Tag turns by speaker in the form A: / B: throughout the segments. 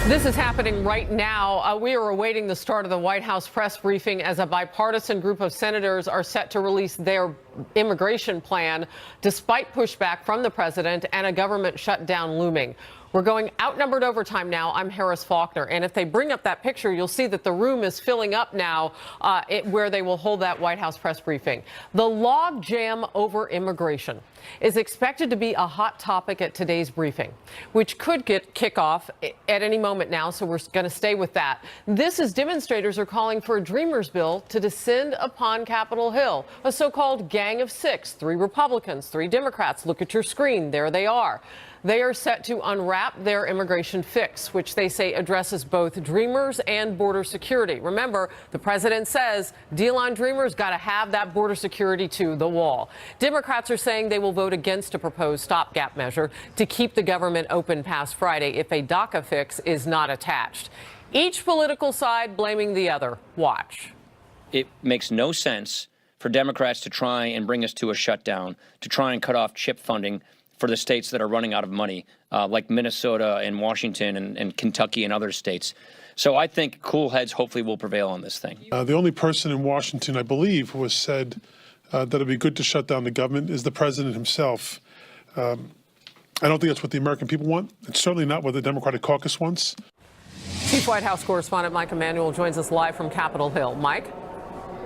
A: This is happening right now. We are awaiting the start of the White House press briefing as a bipartisan group of senators are set to release their immigration plan, despite pushback from the president and a government shutdown looming. We're going outnumbered overtime now. I'm Harris Faulkner. And if they bring up that picture, you'll see that the room is filling up now where they will hold that White House press briefing. The log jam over immigration is expected to be a hot topic at today's briefing, which could kick off at any moment now. So we're going to stay with that. This is demonstrators are calling for a Dreamers bill to descend upon Capitol Hill, a so-called gang of six, 3 Republicans, 3 Democrats. Look at your screen. There they are. They are set to unwrap their immigration fix, which they say addresses both Dreamers and border security. Remember, the president says deal on Dreamers, got to have that border security to the wall. Democrats are saying they will vote against a proposed stopgap measure to keep the government open past Friday if a DACA fix is not attached. Each political side blaming the other. Watch.
B: It makes no sense for Democrats to try and bring us to a shutdown, to try and cut off CHIP funding for the states that are running out of money, like Minnesota and Washington and Kentucky and other states. So I think cool heads hopefully will prevail on this thing.
C: The only person in Washington, I believe, who has said that it'd be good to shut down the government is the president himself. I don't think that's what the American people want. It's certainly not what the Democratic caucus wants.
A: Chief White House correspondent Mike Emanuel joins us live from Capitol Hill. Mike?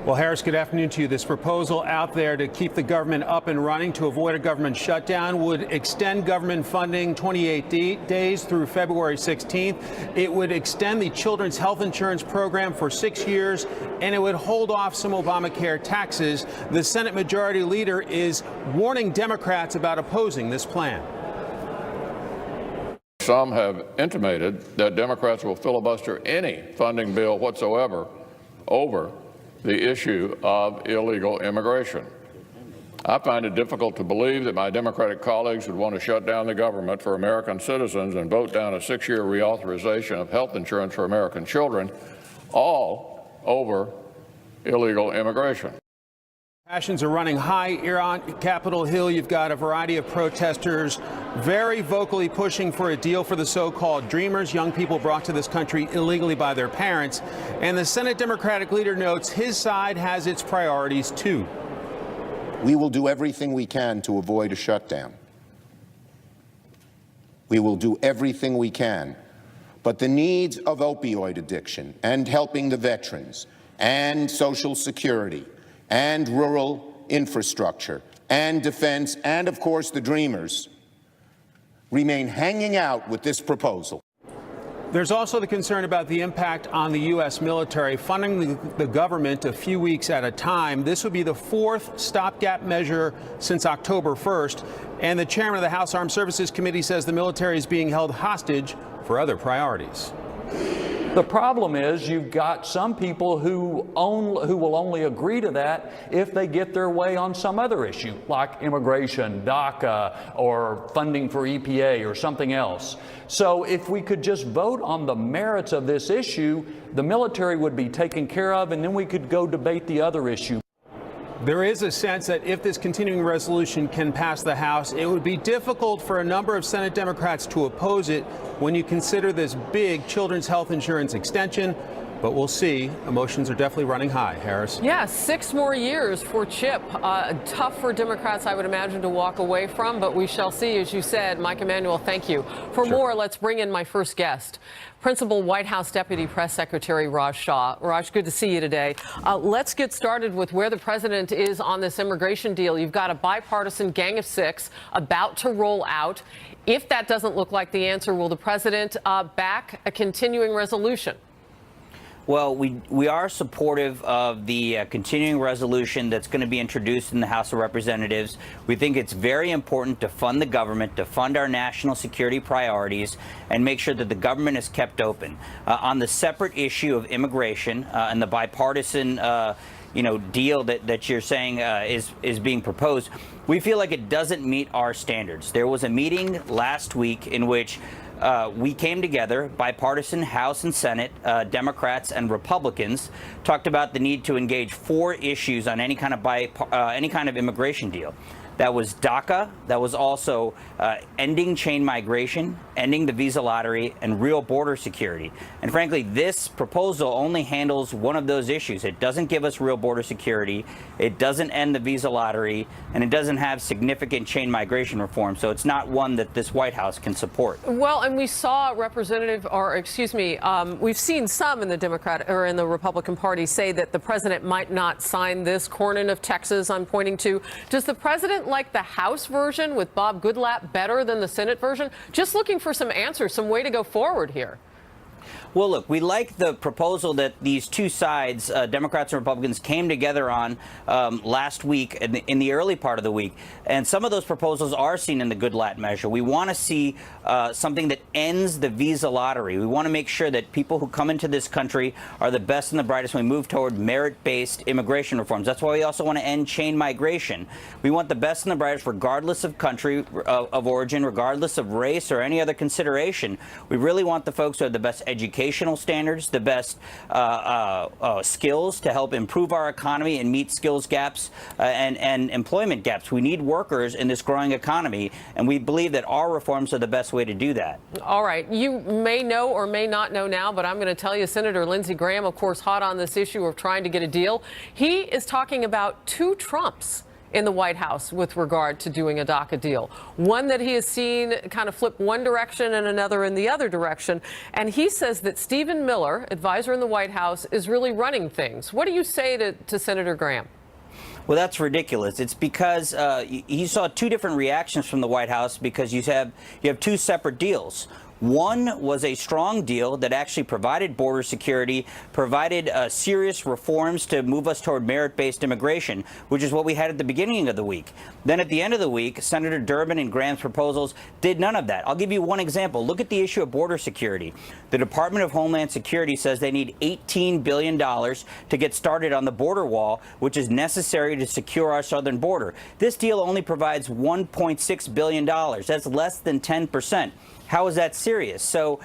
D: Well, Harris, good afternoon to you. This proposal out there to keep the government up and running to avoid a government shutdown would extend government funding 28 days through February 16th. It would extend the children's health insurance program for 6 years, and it would hold off some Obamacare taxes. The Senate Majority Leader is warning Democrats about opposing this plan.
E: Some have intimated that Democrats will filibuster any funding bill whatsoever over the issue of illegal immigration. I find it difficult to believe that my Democratic colleagues would want to shut down the government for American citizens and vote down a 6-year reauthorization of health insurance for American children, all over illegal immigration.
D: Passions are running high here on Capitol Hill. You've got a variety of protesters very vocally pushing for a deal for the so-called Dreamers, young people brought to this country illegally by their parents. And the Senate Democratic leader notes his side has its priorities, too.
F: We will do everything we can to avoid a shutdown. We will do everything we can. But the needs of opioid addiction and helping the veterans and Social Security and rural infrastructure and defense and, of course, the Dreamers remain hanging out with this proposal.
D: There's also the concern about the impact on the U.S. military, funding the government a few weeks at a time. This would be the 4th stopgap measure since October 1st. And the chairman of the House Armed Services Committee says the military is being held hostage for other priorities.
G: The problem is you've got some people who will only agree to that if they get their way on some other issue, like immigration, DACA, or funding for EPA or something else. So if we could just vote on the merits of this issue, the military would be taken care of, and then we could go debate the other issue.
D: There is a sense that if this continuing resolution can pass the House, it would be difficult for a number of Senate Democrats to oppose it when you consider this big children's health insurance extension. But we'll see. Emotions are definitely running high, Harris.
A: Yeah, 6 more years for CHIP. Tough for Democrats, I would imagine, to walk away from, but we shall see. As you said, Mike Emanuel, thank you. For more, let's bring in my first guest, Principal White House Deputy Press Secretary Raj Shah. Raj, good to see you today. Let's get started with where the president is on this immigration deal. You've got a bipartisan gang of 6 about to roll out. If that doesn't look like the answer, will the president back a continuing resolution?
H: Well, we are supportive of the continuing resolution that's going to be introduced in the House of Representatives. We think it's very important to fund the government, to fund our national security priorities, and make sure that the government is kept open. On the separate issue of immigration and the bipartisan deal that you're saying is being proposed, we feel like it doesn't meet our standards. There was a meeting last week in which we came together, bipartisan, House and Senate, Democrats and Republicans, talked about the need to engage 4 issues on any kind of immigration deal. That was DACA. That was also ending chain migration, ending the visa lottery, and real border security. And frankly, this proposal only handles one of those issues. It doesn't give us real border security, it doesn't end the visa lottery, and it doesn't have significant chain migration reform. So it's not one that this White House can support.
A: Well, and we saw we've seen some in the Democrat or in the Republican Party say that the president might not sign this. Cornyn of Texas, I'm pointing to. Does the president like the House version with Bob Goodlatte better than the Senate version? Just looking for some answers, some way to go forward here.
H: Well, look, we like the proposal that these two sides, Democrats and Republicans, came together on last week in the early part of the week. And some of those proposals are seen in the Goodlatte measure. We want to see something that ends the visa lottery. We want to make sure that people who come into this country are the best and the brightest when we move toward merit-based immigration reforms. That's why we also want to end chain migration. We want the best and the brightest regardless of country of origin, regardless of race or any other consideration. We really want the folks who have the best educational standards, the best skills to help improve our economy and meet skills gaps and employment gaps. We need workers in this growing economy, and we believe that our reforms are the best way to do that.
A: All right. You may know or may not know now, but I'm going to tell you, Senator Lindsey Graham, of course, hot on this issue of trying to get a deal. He is talking about two Trumps in the White House with regard to doing a DACA deal. One that he has seen kind of flip one direction and another in the other direction. And he says that Stephen Miller, advisor in the White House, is really running things. What do you say to Senator Graham?
H: Well, that's ridiculous. It's because you saw two different reactions from the White House because you have two separate deals. One was a strong deal that actually provided border security, provided serious reforms to move us toward merit-based immigration, which is what we had at the beginning of the week. Then at the end of the week, Senator Durbin and Graham's proposals did none of that. I'll give you one example. Look at the issue of border security. The Department of Homeland Security says they need $18 billion to get started on the border wall, which is necessary to secure our southern border. This deal only provides $1.6 billion. That's less than 10%. How is that serious? So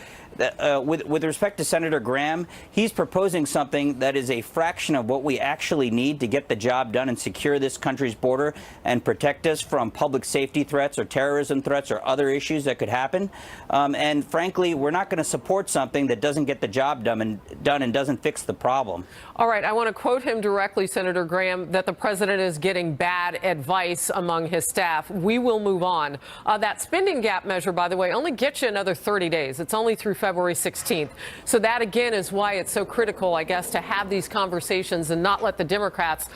H: with respect to Senator Graham, he's proposing something that is a fraction of what we actually need to get the job done and secure this country's border and protect us from public safety threats or terrorism threats or other issues that could happen. And frankly, we're not going to support something that doesn't get the job done and doesn't fix the problem.
A: All right. I want to quote him directly, Senator Graham, that the president is getting bad advice among his staff. We will move on. That spending gap measure, by the way, only gets you another 30 days. It's only through February 16th. So that, again, is why it's so critical, I guess, to have these conversations and not let the Democrats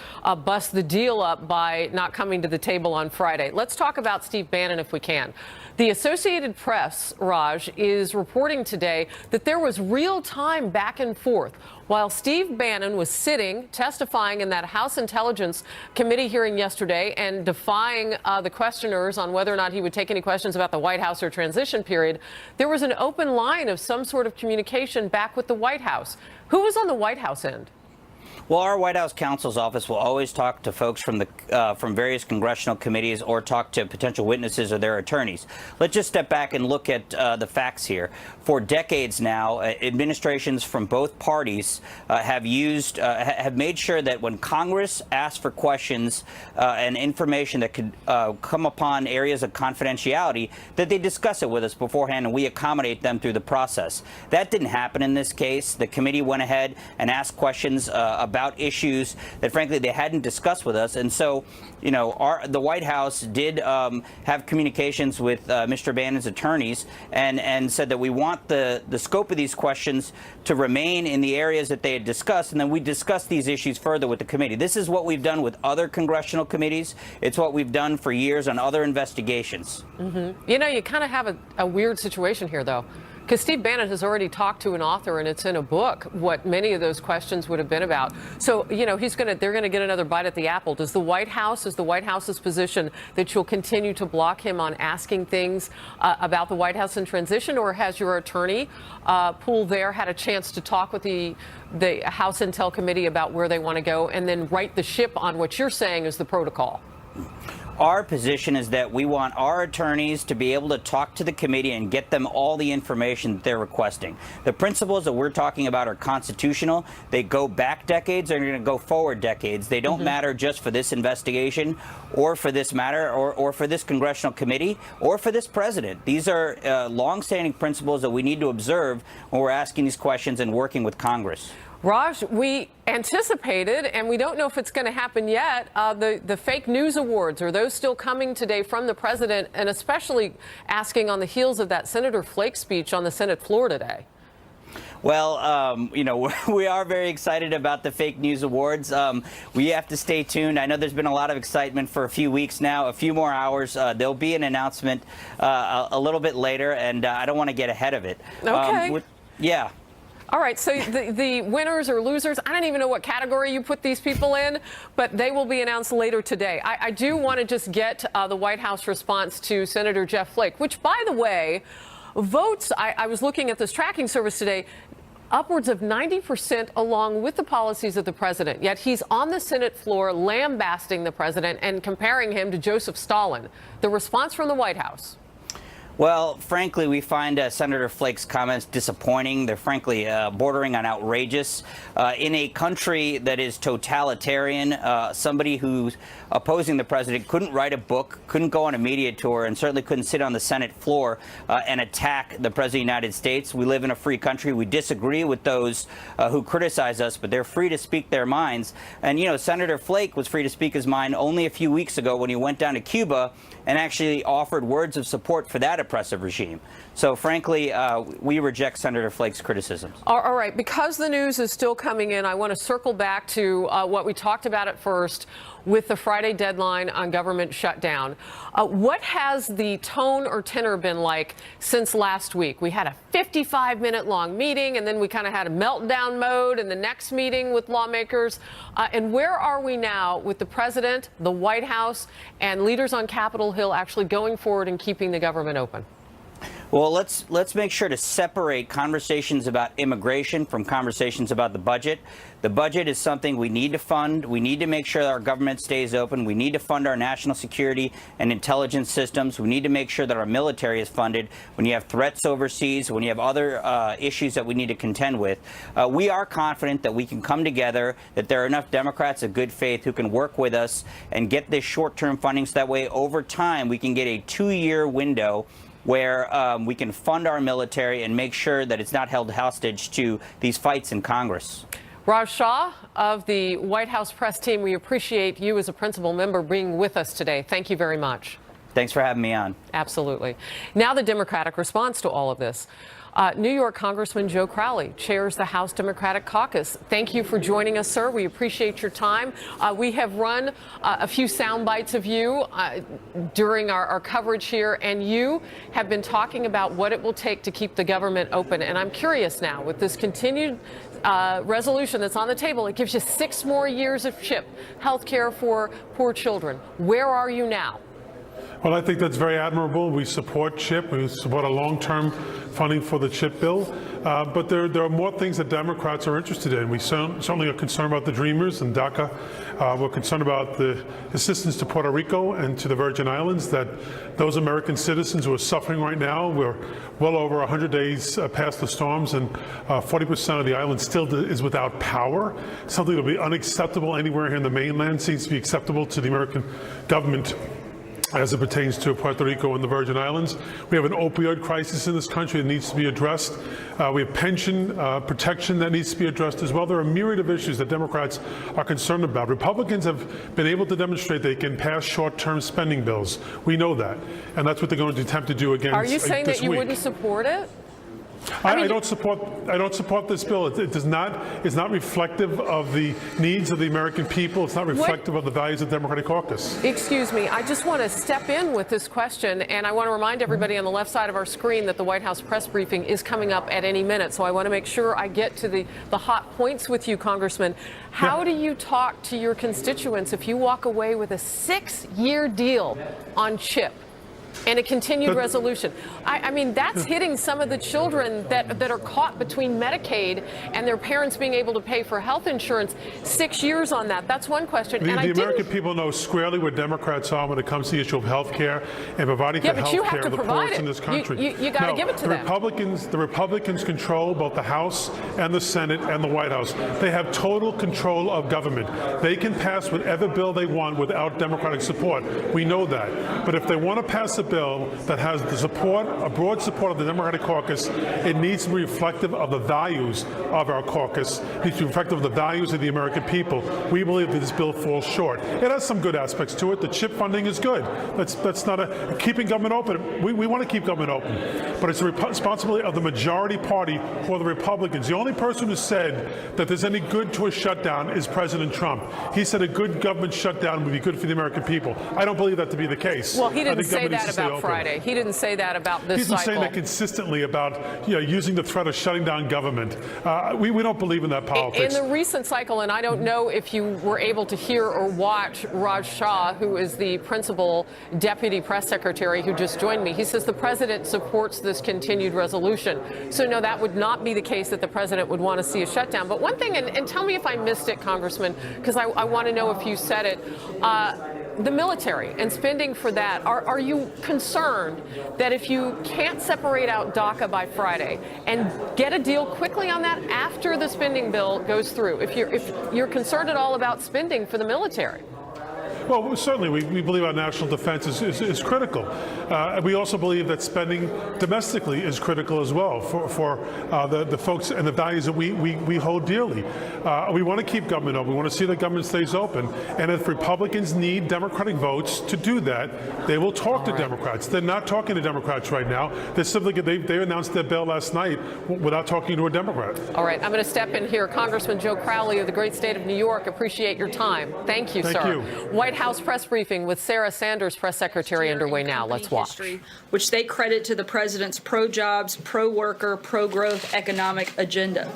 A: bust the deal up by not coming to the table on Friday. Let's talk about Steve Bannon if we can. The Associated Press, Raj, is reporting today that there was real-time back and forth while Steve Bannon was sitting, testifying in that House Intelligence Committee hearing yesterday and defying the questioners on whether or not he would take any questions about the White House or transition period. There was an open line of some sort of communication back with the White House. Who was on the White House end?
H: Well, our White House counsel's office will always talk to folks from various congressional committees or talk to potential witnesses or their attorneys. Let's just step back and look at the facts here. For decades now, administrations from both parties have made sure that when Congress asks for questions and information that could come upon areas of confidentiality, that they discuss it with us beforehand and we accommodate them through the process. That didn't happen in this case. The committee went ahead and asked questions about issues that, frankly, they hadn't discussed with us. And so, you know, the White House did have communications with Mr. Bannon's attorneys and said that we want the scope of these questions to remain in the areas that they had discussed, and then we discussed these issues further with the committee. This is what we've done with other congressional committees. It's what we've done for years on other investigations. Mm-hmm.
A: You know, you kind of have a weird situation here, though. Because Steve Bannon has already talked to an author, and it's in a book, what many of those questions would have been about. So, you know, they're going to get another bite at the apple. Is the White House's position that you'll continue to block him on asking things about the White House in transition, or has your attorney pool there had a chance to talk with the House Intel Committee about where they want to go and then right the ship on what you're saying is the protocol?
H: Our position is that we want our attorneys to be able to talk to the committee and get them all the information that they're requesting. The principles that we're talking about are constitutional. They go back decades. They're going to go forward decades. They don't matter just for this investigation or for this matter or for this congressional committee or for this president. These are longstanding principles that we need to observe when we're asking these questions and working with Congress.
A: Raj, we anticipated, and we don't know if it's going to happen yet, the fake news awards. Are those still coming today from the president, and especially asking on the heels of that Senator Flake speech on the Senate floor today?
H: Well, you know, we are very excited about the fake news awards. We have to stay tuned. I know there's been a lot of excitement for a few weeks now, a few more hours. There'll be an announcement a little bit later, and I don't want to get ahead of it.
A: Okay.
H: Yeah.
A: All right, so the winners or losers, I don't even know what category you put these people in, but they will be announced later today. I do want to just get the White House response to Senator Jeff Flake, which, by the way, votes, I was looking at this tracking service today, upwards of 90% along with the policies of the president. Yet he's on the Senate floor lambasting the president and comparing him to Joseph Stalin. The response from the White House.
H: Well, frankly, we find Senator Flake's comments disappointing. They're frankly bordering on outrageous. In a country that is totalitarian, somebody who's opposing the president couldn't write a book, couldn't go on a media tour, and certainly couldn't sit on the Senate floor and attack the president of the United States. We live in a free country. We disagree with those who criticize us, but they're free to speak their minds. And, you know, Senator Flake was free to speak his mind only a few weeks ago when he went down to Cuba and actually offered words of support for that oppressive regime. So, frankly, we reject Senator Flake's criticisms.
A: All right. Because the news is still coming in, I want to circle back to what we talked about at first with the Friday deadline on government shutdown. What has the tone or tenor been like since last week? We had a 55-minute long meeting, and then we kind of had a meltdown mode in the next meeting with lawmakers. And where are we now with the president, the White House, and leaders on Capitol Hill actually going forward and keeping the government open?
H: Well, let's make sure to separate conversations about immigration from conversations about the budget. The budget is something we need to fund. We need to make sure that our government stays open. We need to fund our national security and intelligence systems. We need to make sure that our military is funded. When you have threats overseas, when you have other issues that we need to contend with, we are confident that we can come together, that there are enough Democrats of good faith who can work with us and get this short-term funding so that way over time we can get a 2-year window where we can fund our military and make sure that it's not held hostage to these fights in Congress.
A: Raj Shah of the White House press team, we appreciate you as a principal member being with us today. Thank you very much.
H: Thanks for having me on.
A: Absolutely. Now the Democratic response to all of this. New York Congressman Joe Crowley chairs the House Democratic Caucus. Thank you for joining us, sir. We appreciate your time. We have run a few sound bites of you during our coverage here, and you have been talking about what it will take to keep the government open. And I'm curious now, with this continued resolution that's on the table, it gives you 6 more years of CHIP, health care for poor children. Where are you now?
C: Well, I think that's very admirable. We support CHIP. We support a long-term funding for the CHIP bill. But there are more things that Democrats are interested in. We certainly are concerned about the Dreamers and DACA. We're concerned about the assistance to Puerto Rico and to the Virgin Islands, that those American citizens who are suffering right now, we're well over 100 days past the storms, and 40% of the island still is without power. Something that will be unacceptable anywhere here in the mainland seems to be acceptable to the American government as it pertains to Puerto Rico and the Virgin Islands. We have an opioid crisis in this country that needs to be addressed. We have pension protection that needs to be addressed as well. There are a myriad of issues that Democrats are concerned about. Republicans have been able to demonstrate they can pass short-term spending bills. We know that. And that's what they're going to attempt to do again this week.
A: Are you saying that you wouldn't support it?
C: I don't support this bill. It does not. It's not reflective of the needs of the American people. It's not reflective of the values of the Democratic Caucus.
A: Excuse me. I just want to step in with this question, and I want to remind everybody on the left side of our screen that the White House press briefing is coming up at any minute. So I want to make sure I get to the hot points with you, Congressman. How do you talk to your constituents if you walk away with a 6-year deal on CHIP? And a continued resolution. I mean, that's hitting some of the children that are caught between Medicaid and their parents being able to pay for health insurance. 6 years on that. That's one question.
C: The American people know squarely where Democrats are when it comes to the issue of health care and providing for health care to the poorest in this country.
A: You got to give it to them.
C: The Republicans control both the House and the Senate and the White House. They have total control of government. They can pass whatever bill they want without Democratic support. We know that. But if they want to pass a bill that has the support, a broad support of the Democratic caucus, it needs to be reflective of the values of our caucus. It needs to be reflective of the values of the American people. We believe that this bill falls short. It has some good aspects to it. The CHIP funding is good. That's not keeping government open. We want to keep government open. But it's the responsibility of the majority party or the Republicans. The only person who said that there's any good to a shutdown is President Trump. He said a good government shutdown would be good for the American people. I don't believe that to be the case.
A: Well, he didn't say that about Friday. He didn't say that about this cycle.
C: He's been saying that consistently about using the threat of shutting down government. We don't believe in that politics.
A: In the recent cycle, and I don't know if you were able to hear or watch Raj Shah, who is the principal deputy press secretary who just joined me, he says the president supports this continued resolution. So no, that would not be the case that the president would want to see a shutdown. But one thing, and tell me if I missed it, Congressman, because I want to know if you said it, the military and spending for that, are you concerned that if you can't separate out DACA by Friday and get a deal quickly on that after the spending bill goes through, if you're concerned at all about spending for the military?
C: Well, certainly, we believe our national defense is critical. We also believe that spending domestically is critical as well for the folks and the values that we hold dearly. We want to keep government open. We want to see that government stays open. And if Republicans need Democratic votes to do that, they will talk to Democrats. They're not talking to Democrats right now. They announced their bill last night without talking to a Democrat.
A: All right, I'm going to step in here. Congressman Joe Crowley of the great state of New York, appreciate your time. Thank you, sir.
C: Thank you.
A: White House press briefing with Sarah Sanders, press secretary, underway now. Let's watch.
I: Which they credit to the president's pro-jobs, pro-worker, pro-growth economic agenda.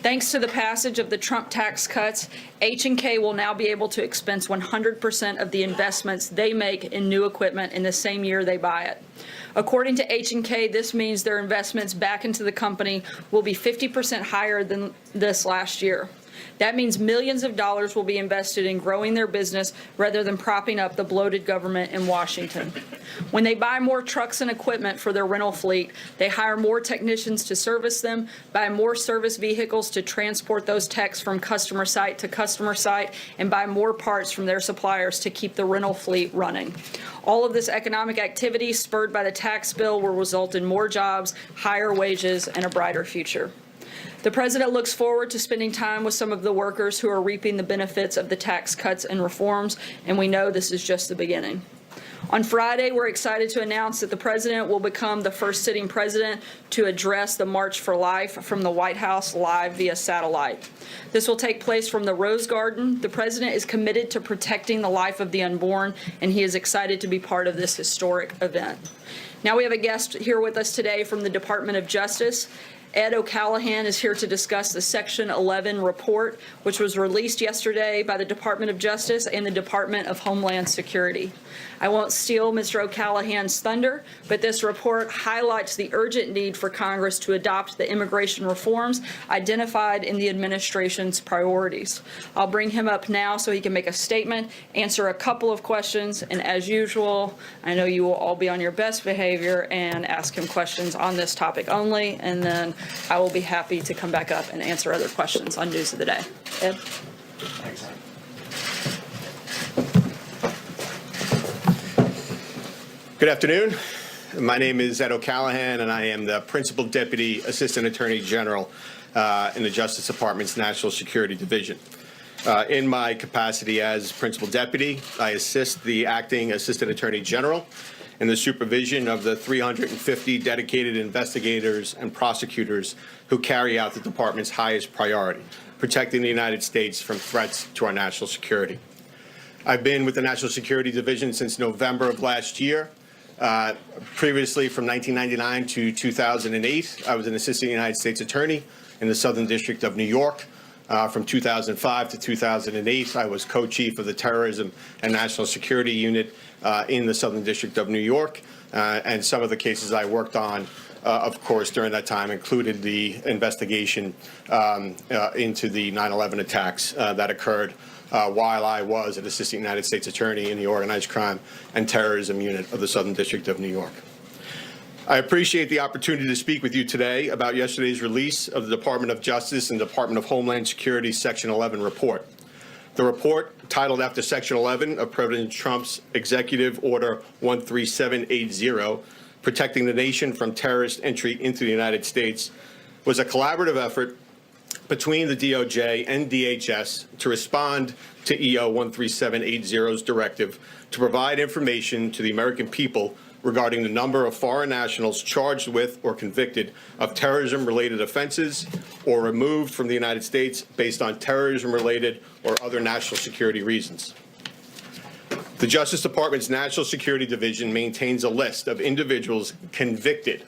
I: Thanks to the passage of the Trump tax cuts, H&K will now be able to expense 100% of the investments they make in new equipment in the same year they buy it. According to H&K, this means their investments back into the company will be 50% higher than this last year. That means millions of dollars will be invested in growing their business rather than propping up the bloated government in Washington. When they buy more trucks and equipment for their rental fleet, they hire more technicians to service them, buy more service vehicles to transport those techs from customer site to customer site, and buy more parts from their suppliers to keep the rental fleet running. All of this economic activity, spurred by the tax bill, will result in more jobs, higher wages, and a brighter future. The president looks forward to spending time with some of the workers who are reaping the benefits of the tax cuts and reforms, and we know this is just the beginning. On Friday, we're excited to announce that the president will become the first sitting president to address the March for Life from the White House live via satellite. This will take place from the Rose Garden. The president is committed to protecting the life of the unborn, and he is excited to be part of this historic event. Now we have a guest here with us today from the Department of Justice. Ed O'Callaghan is here to discuss the Section 11 report, which was released yesterday by the Department of Justice and the Department of Homeland Security. I won't steal Mr. O'Callaghan's thunder, but this report highlights the urgent need for Congress to adopt the immigration reforms identified in the administration's priorities. I'll bring him up now so he can make a statement, answer a couple of questions, and as usual, I know you will all be on your best behavior and ask him questions on this topic only, and then I will be happy to come back up and answer other questions on News of the Day. Ed?
J: Thanks. Good afternoon. My name is Ed O'Callaghan, and I am the Principal Deputy Assistant Attorney General in the Justice Department's National Security Division. In my capacity as Principal Deputy, I assist the Acting Assistant Attorney General in the supervision of the 350 dedicated investigators and prosecutors who carry out the department's highest priority, protecting the United States from threats to our national security. I've been with the National Security Division since November of last year. Previously, from 1999 to 2008, I was an Assistant United States Attorney in the Southern District of New York. From 2005 to 2008, I was co-chief of the Terrorism and National Security Unit in the Southern District of New York. And some of the cases I worked on, of course, during that time included the investigation into the 9/11 attacks that occurred while I was an assistant United States attorney in the Organized Crime and Terrorism Unit of the Southern District of New York. I appreciate the opportunity to speak with you today about yesterday's release of the Department of Justice and Department of Homeland Security's Section 11 report. The report, titled after Section 11 of President Trump's Executive Order 13780, Protecting the Nation from Terrorist Entry into the United States, was a collaborative effort between the DOJ and DHS to respond to EO 13780's directive to provide information to the American people regarding the number of foreign nationals charged with or convicted of terrorism-related offenses or removed from the United States based on terrorism-related or other national security reasons. The Justice Department's National Security Division maintains a list of individuals convicted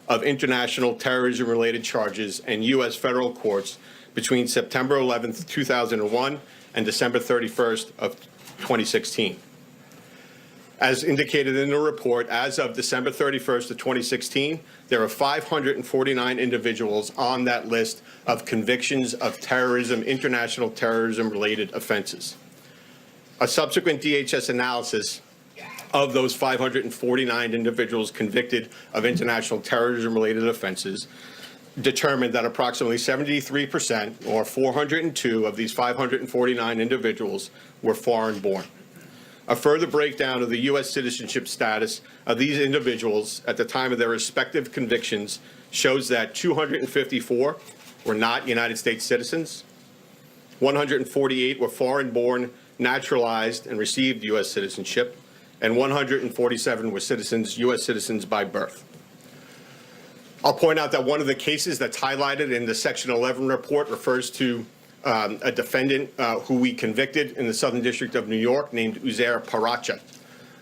J: of international terrorism-related charges in U.S. federal courts between September 11th, 2001 and December 31st of 2016. As indicated in the report, as of December 31st of 2016, there are 549 individuals on that list of convictions of terrorism, international terrorism-related offenses. A subsequent DHS analysis of those 549 individuals convicted of international terrorism-related offenses determined that approximately 73%, or 402 of these 549 individuals, were foreign-born. A further breakdown of the U.S. citizenship status of these individuals at the time of their respective convictions shows that 254 were not United States citizens, 148 were foreign-born, naturalized, and received U.S. citizenship, and 147 were citizens, U.S. citizens by birth. I'll point out that one of the cases that's highlighted in the Section 11 report refers to a defendant who we convicted in the Southern District of New York named Uzair Paracha.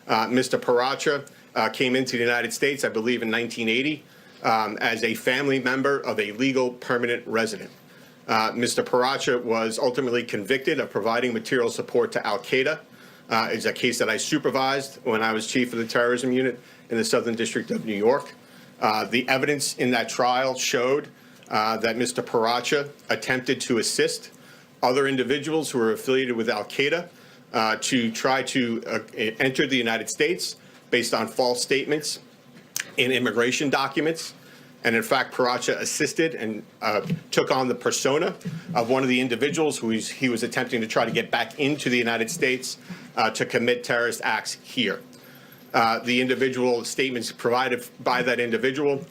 J: Mr. Paracha came into the United States, I believe, in 1980 as a family member of a legal permanent resident. Mr. Paracha was ultimately convicted of providing material support to al-Qaeda. It's a case that I supervised when I was chief of the terrorism unit in the Southern District of New York. The evidence in that trial showed that Mr. Paracha attempted to assist other individuals who were affiliated with al-Qaeda to try to enter the United States based on false statements in immigration documents. And in fact, Paracha assisted and took on the persona of one of the individuals who he was attempting to try to get back into the United States to commit terrorist acts here. The individual statements provided by that individual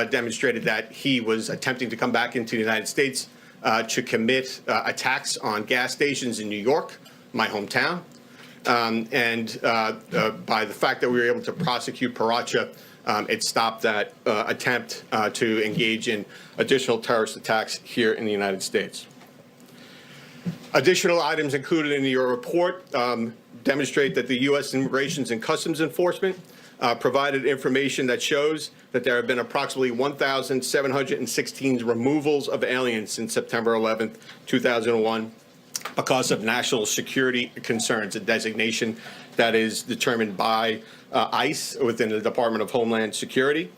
J: demonstrated that he was attempting to come back into the United States to commit attacks on gas stations in New York, my hometown. By the fact that we were able to prosecute Paracha, it stopped that attempt to engage in additional terrorist attacks here in the United States. Additional items included in your report demonstrate that the U.S. Immigration and Customs Enforcement provided information that shows that there have been approximately 1,716 removals of aliens since September 11th, 2001, because of national security concerns, a designation that is determined by ICE within the Department of Homeland Security.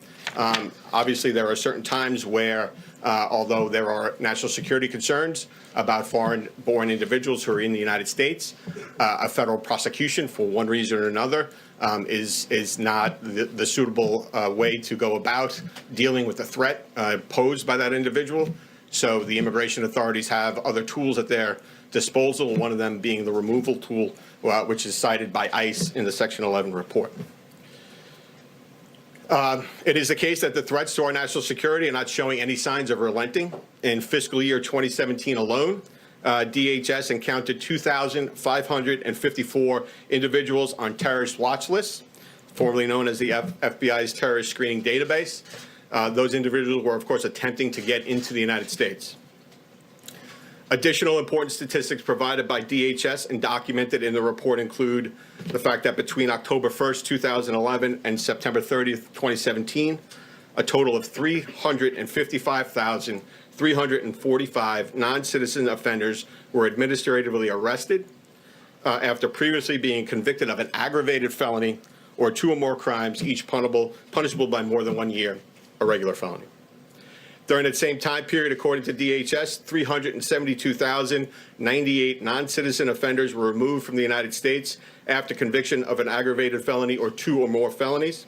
J: Obviously, there are certain times where, although there are national security concerns about foreign-born individuals who are in the United States, a federal prosecution, for one reason or another, is not the suitable way to go about dealing with the threat posed by that individual. So the immigration authorities have other tools at their disposal, one of them being the removal tool, which is cited by ICE in the Section 11 report. It is the case that the threats to our national security are not showing any signs of relenting. In fiscal year 2017 alone, DHS encountered 2,554 individuals on terrorist watch lists, formerly known as the FBI's terrorist screening database. Those individuals were, of course, attempting to get into the United States. Additional important statistics provided by DHS and documented in the report include the fact that between October 1st, 2011 and September 30th, 2017, a total of 355,345 non-citizen offenders were administratively arrested after previously being convicted of an aggravated felony or 2 or more crimes, each punishable by more than 1 year, a regular felony. During that same time period, according to DHS, 372,098 non-citizen offenders were removed from the United States after conviction of an aggravated felony or 2 or more felonies.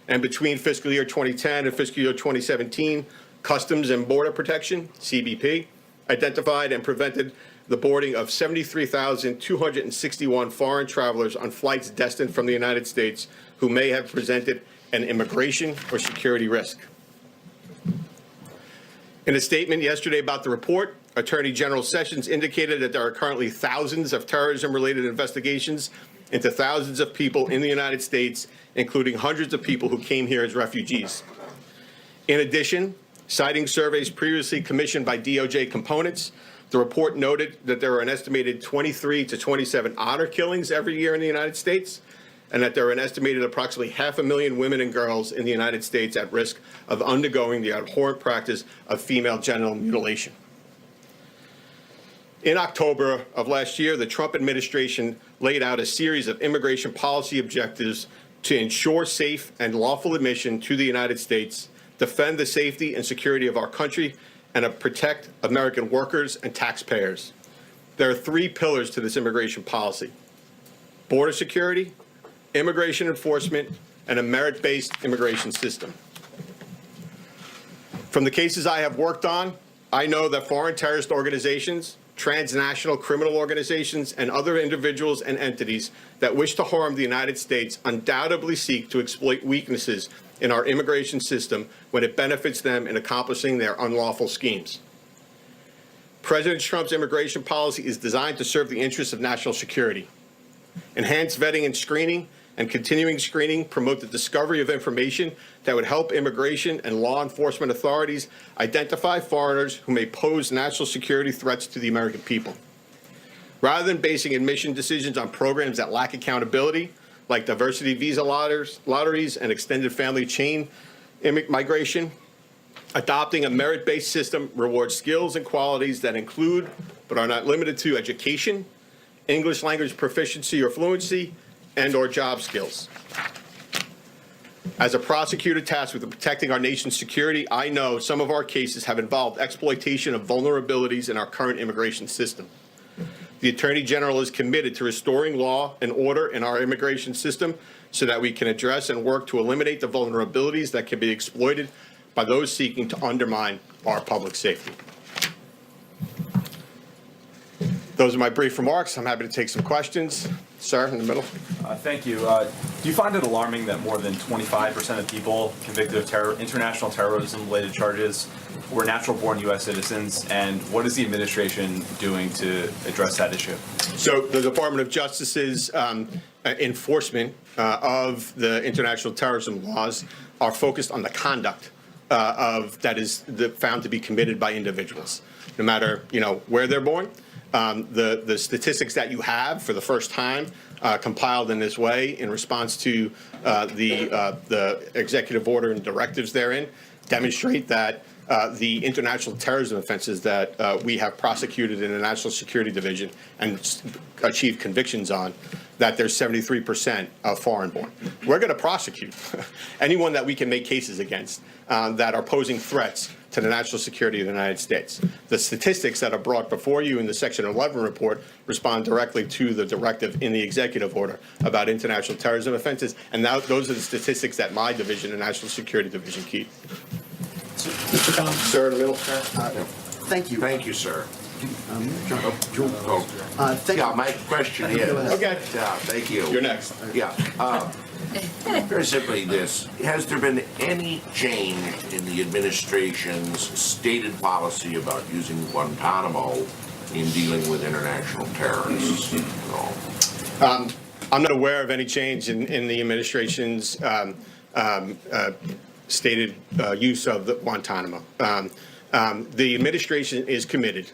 J: And between fiscal year 2010 and fiscal year 2017, Customs and Border Protection, CBP, identified and prevented the boarding of 73,261 foreign travelers on flights destined from the United States who may have presented an immigration or security risk. In a statement yesterday about the report, Attorney General Sessions indicated that there are currently thousands of terrorism-related investigations into thousands of people in the United States, including hundreds of people who came here as refugees. In addition, citing surveys previously commissioned by DOJ components, the report noted that there are an estimated 23 to 27 honor killings every year in the United States, and that there are an estimated approximately 500,000 women and girls in the United States at risk of undergoing the abhorrent practice of female genital mutilation. In October of last year, the Trump administration laid out a series of immigration policy objectives to ensure safe and lawful admission to the United States, defend the safety and security of our country, and protect American workers and taxpayers. There are 3 pillars to this immigration policy: border security, immigration enforcement, and a merit-based immigration system. From the cases I have worked on, I know that foreign terrorist organizations, transnational criminal organizations, and other individuals and entities that wish to harm the United States undoubtedly seek to exploit weaknesses in our immigration system when it benefits them in accomplishing their unlawful schemes. President Trump's immigration policy is designed to serve the interests of national security. Enhanced vetting and screening and continuing screening promote the discovery of information that would help immigration and law enforcement authorities identify foreigners who may pose national security threats to the American people. Rather than basing admission decisions on programs that lack accountability, like diversity visa lotteries and extended family chain migration, adopting a merit-based system rewards skills and qualities that include, but are not limited to, education, English language proficiency or fluency, and/or job skills. As a prosecutor tasked with protecting our nation's security, I know some of our cases have involved exploitation of vulnerabilities in our current immigration system. The Attorney General is committed to restoring law and order in our immigration system so that we can address and work to eliminate the vulnerabilities that can be exploited by those seeking to undermine our public safety. Those are my brief remarks. I'm happy to take some questions. Sir, in the middle.
K: Thank you. Do you find it alarming that more than 25% of people convicted of international terrorism-related charges were natural-born U.S. citizens? And what is the administration doing to address that issue?
J: So the Department of Justice's enforcement of the international terrorism laws are focused on the conduct that is found to be committed by individuals, no matter where they're born. The statistics that you have for the first time compiled in this way in response to the executive order and directives therein demonstrate that the international terrorism offenses that we have prosecuted in the National Security Division and achieved convictions on, that there's 73% of foreign-born. We're going to prosecute anyone that we can make cases against that are posing threats to the national security of the United States. The statistics that are brought before you in the Section 11 report respond directly to the directive in the executive order about international terrorism offenses, and those are the statistics that my division, the National Security Division, keep. Sir, in the middle.
L: Thank you.
M: Thank you, sir.
L: Thank you.
M: My question is.
J: Okay.
M: Thank you.
J: You're next.
M: Very simply this. Has there been any change in the administration's stated policy about using Guantanamo in dealing with international terrorists? No.
J: I'm not aware of any change in the administration's stated use of the Guantanamo. The administration is committed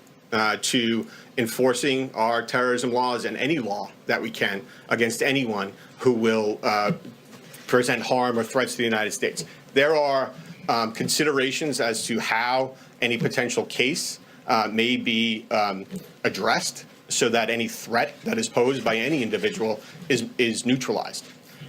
J: to enforcing our terrorism laws and any law that we can against anyone who will present harm or threats to the United States. there are considerations as to how any potential case may be addressed so that any threat that is posed by any individual is neutralized.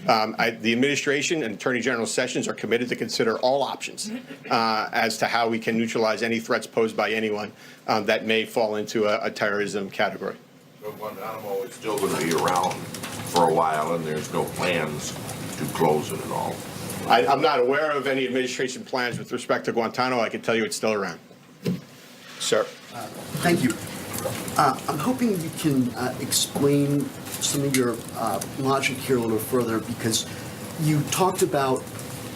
J: The administration and Attorney General Sessions are committed to consider all options as to how we can neutralize any threats posed by anyone that may fall into a terrorism category.
M: So Guantanamo is still going to be around for a while, and there's no plans to close it at all?
J: I'm not aware of any administration plans with respect to Guantanamo. I can tell you it's still around. Sir.
L: Thank you. I'm hoping you can explain some of your logic here a little further, because you talked about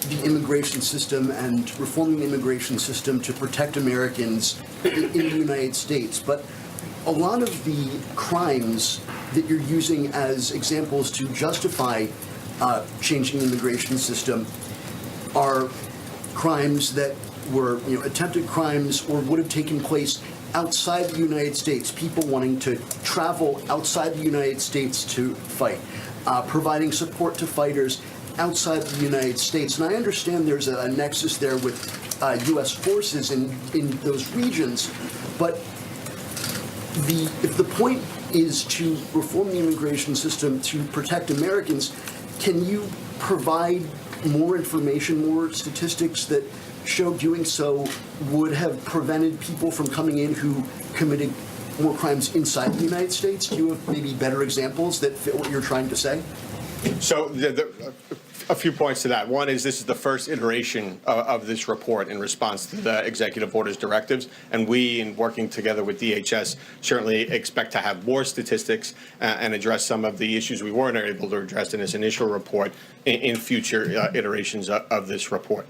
L: the immigration system and reforming the immigration system to protect Americans in the United States. But a lot of the crimes that you're using as examples to justify changing the immigration system are crimes that were, attempted crimes or would have taken place outside the United States, people wanting to travel outside the United States to fight, providing support to fighters outside the United States. And I understand there's a nexus there with U.S. forces in those regions, but if the point is to reform the immigration system to protect Americans, can you provide more information, more statistics that show doing so would have prevented people from coming in who committed more crimes inside the United States? Do you have maybe better examples that fit what you're trying to say?
J: So a few points to that. One is this is the first iteration of this report in response to the executive order's directives, and we, in working together with DHS, certainly expect to have more statistics and address some of the issues we weren't able to address in this initial report in future iterations of this report.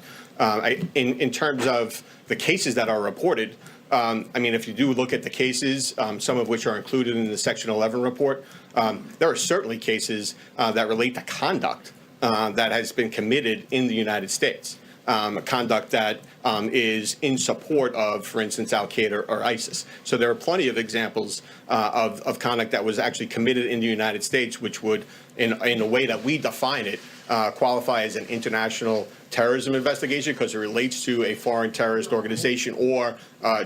J: In terms of the cases that are reported, if you do look at the cases, some of which are included in the Section 11 report, there are certainly cases that relate to conduct that has been committed in the United States, conduct that is in support of, for instance, Al-Qaeda or ISIS. So there are plenty of examples of conduct that was actually committed in the United States, which would, in a way that we define it, qualify as an international terrorism investigation because it relates to a foreign terrorist organization or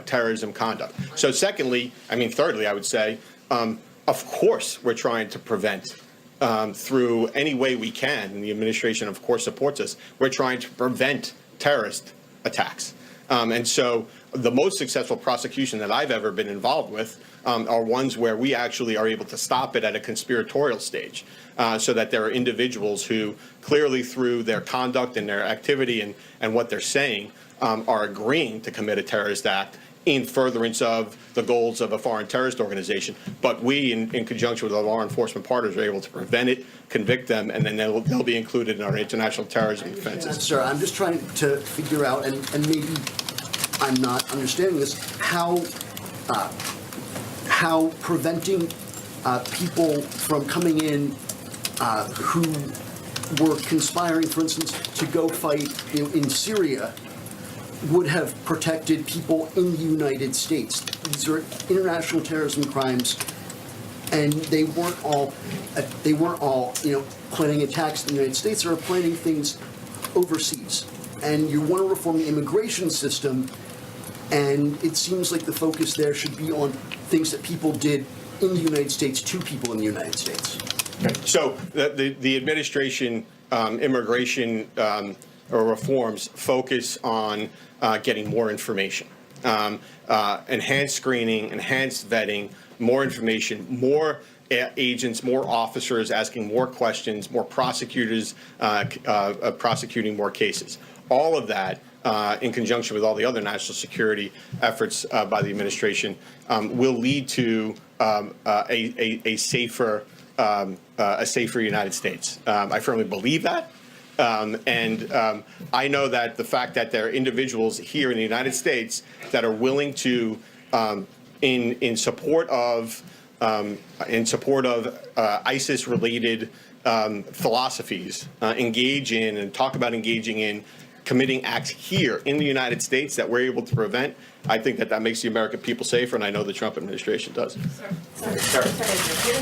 J: terrorism conduct. So thirdly, I would say, of course, we're trying to prevent through any way we can, and the administration, of course, supports us. We're trying to prevent terrorist attacks. And so the most successful prosecution that I've ever been involved with are ones where we actually are able to stop it at a conspiratorial stage, so that there are individuals who clearly through their conduct and their activity and what they're saying are agreeing to commit a terrorist act in furtherance of the goals of a foreign terrorist organization. But we, in conjunction with our law enforcement partners, are able to prevent it, convict them, and then they'll be included in our international terrorism offenses.
L: Sir, I'm just trying to figure out, and maybe I'm not understanding this, how preventing people from coming in who were conspiring, for instance, to go fight in Syria would have protected people in the United States. These are international terrorism crimes, and they weren't all planning attacks in the United States. They were planning things overseas. And you want to reform the immigration system, and it seems like the focus there should be on things that people did in the United States to people in the United States.
J: So the administration immigration or reforms focus on getting more information, enhanced screening, enhanced vetting, more information, more agents, more officers asking more questions, more prosecutors prosecuting more cases. All of that, in conjunction with all the other national security efforts by the administration, will lead to a safer United States. I firmly believe that. I know that the fact that there are individuals here in the United States that are willing to, in support of ISIS-related philosophies, engage in and talk about engaging in committing acts here in the United States that we're able to prevent, I think that makes the American people safer, and I know the Trump administration does.
N: Given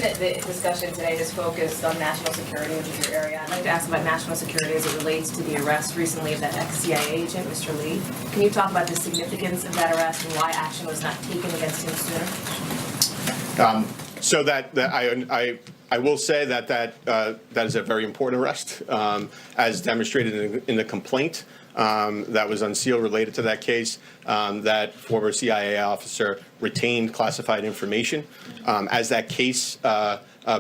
N: that the discussion today is focused on national security, which is your area, I'd like to ask about national security as it relates to the arrest recently of that ex-CIA agent, Mr. Lee. Can you talk about the significance of that arrest and why action was not taken against him sooner?
J: So I will say that is a very important arrest, as demonstrated in the complaint that was unsealed related to that case. That former CIA officer retained classified information. As that case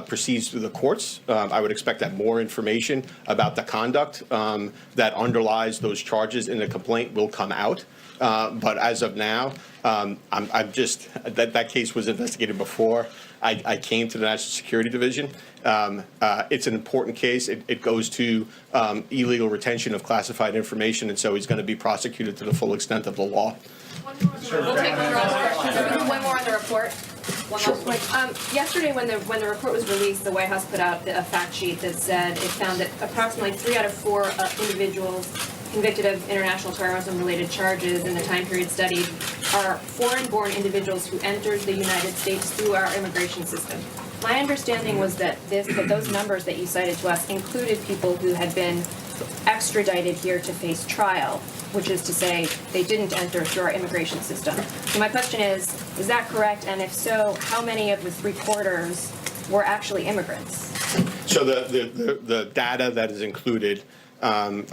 J: proceeds through the courts, I would expect that more information about the conduct that underlies those charges in the complaint will come out. But as of now, I'm just that case was investigated before I came to the National Security Division. It's an important case. It goes to illegal retention of classified information, and so he's going to be prosecuted to the full extent of the law.
N: We'll take one more on the report. One last point. Yesterday, when the report was released, the White House put out a fact sheet that said it found that approximately 3 out of 4 individuals convicted of international terrorism-related charges in the time period studied are foreign-born individuals who entered the United States through our immigration system. My understanding was that those numbers that you cited to us included people who had been extradited here to face trial, which is to say they didn't enter through our immigration system. So my question is that correct? And if so, how many of the 3/4 were actually immigrants?
J: So the data that is included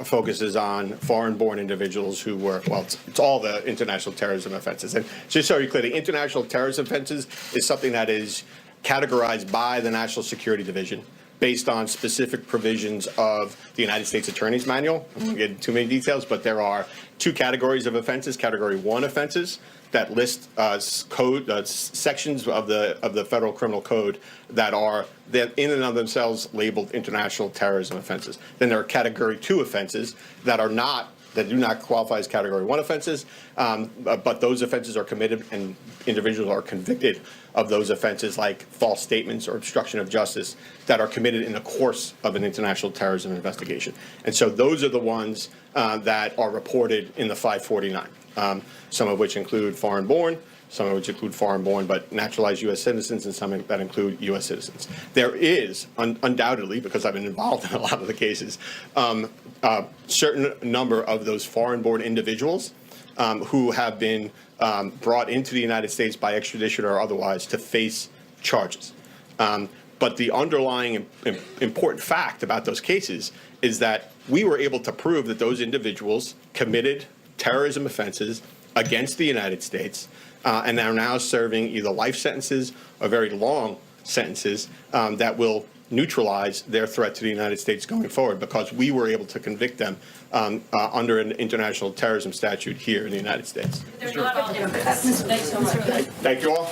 J: focuses on foreign-born individuals who were, well, it's all the international terrorism offenses. And just so you're clear, the international terrorism offenses is something that is categorized by the National Security Division based on specific provisions of the United States Attorney's Manual. I won't get into too many details, but there are 2 categories of offenses. Category 1 offenses that list sections of the Federal Criminal Code that are in and of themselves labeled international terrorism offenses. Then there are Category 2 offenses that do not qualify as Category 1 offenses, but those offenses are committed and individuals are convicted of those offenses like false statements or obstruction of justice that are committed in the course of an international terrorism investigation. And so those are the ones that are reported in the 549, some of which include foreign-born, some of which include foreign-born but naturalized U.S. citizens, and some that include U.S. citizens. There is, undoubtedly, because I've been involved in a lot of the cases, certain number of those foreign-born individuals who have been brought into the United States by extradition or otherwise to face charges. But the underlying important fact about those cases is that we were able to prove that those individuals committed terrorism offenses against the United States and are now serving either life sentences or very long sentences that will neutralize their threat to the United States going forward, because we were able to convict them under an international terrorism statute here in the United States.
N: Thanks so much.
J: Thank you all.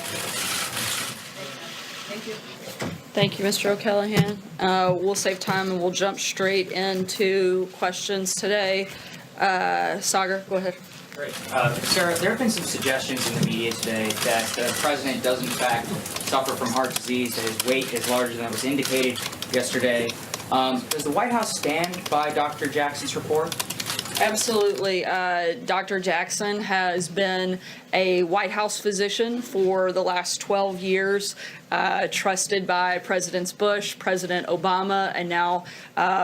I: Thank you. Thank you, Mr. O'Callaghan. We'll save time and we'll jump straight into questions today. Sagar, go ahead.
O: Great. Sarah, there have been some suggestions in the media today that the president does in fact suffer from heart disease, that his weight is larger than was indicated yesterday. Does the White House stand by Dr. Jackson's report?
I: Absolutely. Dr. Jackson has been a White House physician for the last 12 years, trusted by Presidents Bush, President Obama, and now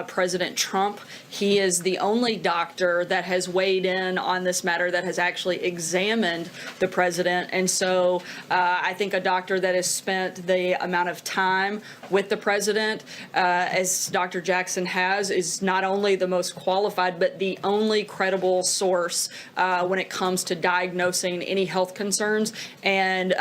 I: President Trump. He is the only doctor that has weighed in on this matter, that has actually examined the president. And so I think a doctor that has spent the amount of time with the president, as Dr. Jackson has, is not only the most qualified, but the only credible source when it comes to diagnosing any health concerns. And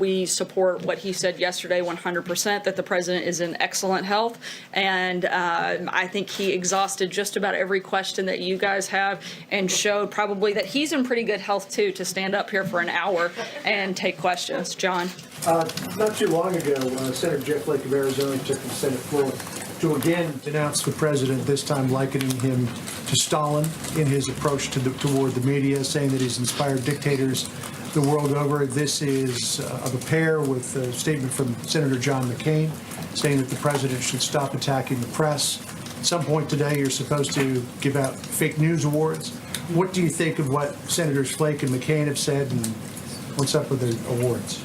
I: we support what he said yesterday 100%, that the president is in excellent health. And I think he exhausted just about every question that you guys have and showed probably that he's in pretty good health too, to stand up here for an hour and take questions. John?
P: Not too long ago, Senator Jeff Flake of Arizona took the Senate floor to again denounce the president, this time likening him to Stalin in his approach toward the media, saying that he's inspired dictators the world over. This is of a pair with a statement from Senator John McCain saying that the president should stop attacking the press. At some point today, you're supposed to give out fake news awards. What do you think of what Senators Flake and McCain have said, and what's up with the awards?